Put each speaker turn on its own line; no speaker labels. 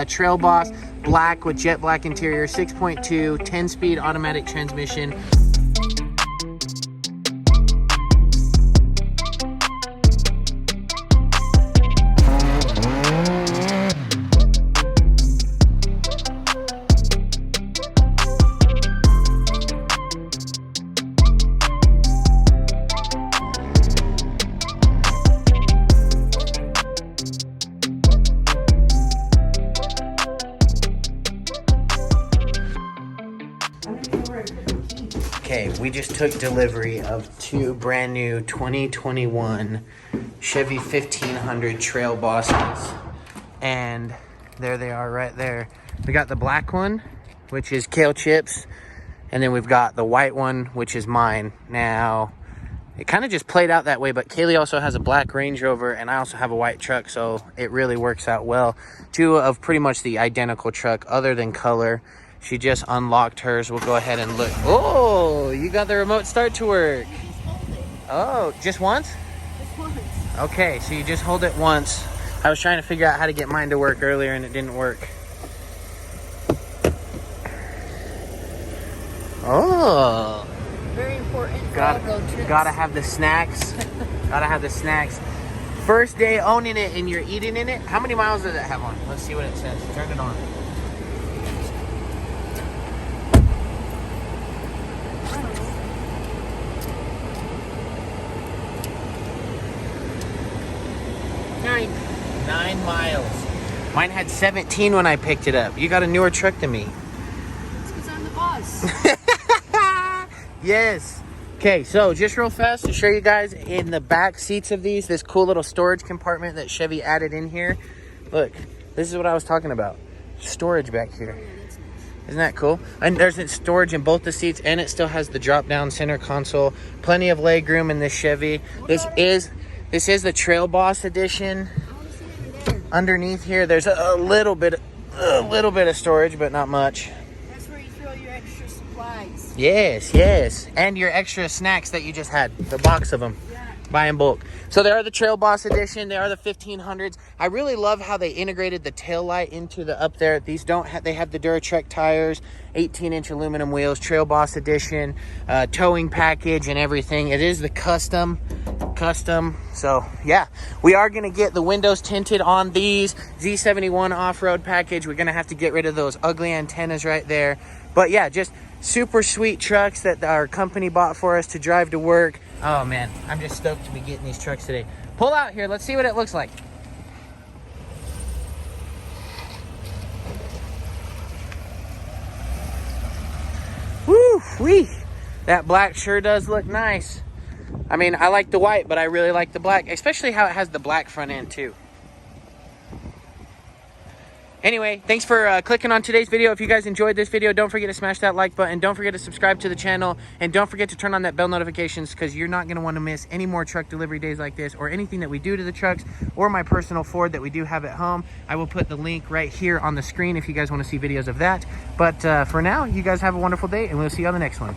Trailboss black with jet black interior, 6.2, 10-speed automatic transmission. Okay, we just took delivery of two brand new 2021 Chevy 1500 Trailbosses, and there they are right there. We got the black one, which is Kale Chips, and then we've got the white one, which is mine. Now, it kind of just played out that way, but Kaylee also has a black Range Rover, and I also have a white truck, so it really works out well. Two of pretty much the identical truck, other than color. She just unlocked hers. We'll go ahead and look. Oh, you got the remote start to work. Oh, just once?
Just once.
Okay, so you just hold it once. I was trying to figure out how to get mine to work earlier and it didn't work. Oh.
Very important.
Gotta have the snacks. Gotta have the snacks. First day owning it and you're eating in it. How many miles does it have on? Let's see what it says. Turn it on. Nine miles. Mine had 17 when I picked it up. You got a newer truck than me.
It's because I'm the boss.
Yes. Okay, so just real fast to show you guys in the back seats of these, this cool little storage compartment that Chevy added in here. Look, this is what I was talking about. Storage back here. Isn't that cool? And there's storage in both the seats, and it still has the drop-down center console. Plenty of leg room in this Chevy. This is the Trailboss edition. Underneath here, there's a little bit of storage, but not much.
That's where you throw your extra supplies.
Yes, and your extra snacks that you just had, the box of them.
Yeah.
Buy in bulk. So they are the Trailboss edition. They are the 1500s. I really love how they integrated the tail light into the up there. These don't have, they have the Duratrek tires, 18-inch aluminum wheels, Trailboss edition, towing package and everything. It is the custom. So yeah, we are going to get the windows tinted on these. Z71 off-road package. We're going to have to get rid of those ugly antennas right there. But yeah, just super sweet trucks that our company bought for us to drive to work. Oh man, I'm just stoked to be getting these trucks today. Pull out here, let's see what it looks like. Woo wee! That black sure does look nice. I mean, I like the white, but I really like the black, especially how it has the black front end too. Anyway, thanks for clicking on today's video. If you guys enjoyed this video, don't forget to smash that like button. Don't forget to subscribe to the channel. And don't forget to turn on that bell notifications, because you're not going to want to miss any more truck delivery days like this, or anything that we do to the trucks, or my personal Ford that we do have at home. I will put the link right here on the screen if you guys want to see videos of that. But for now, you guys have a wonderful day, and we'll see you on the next one.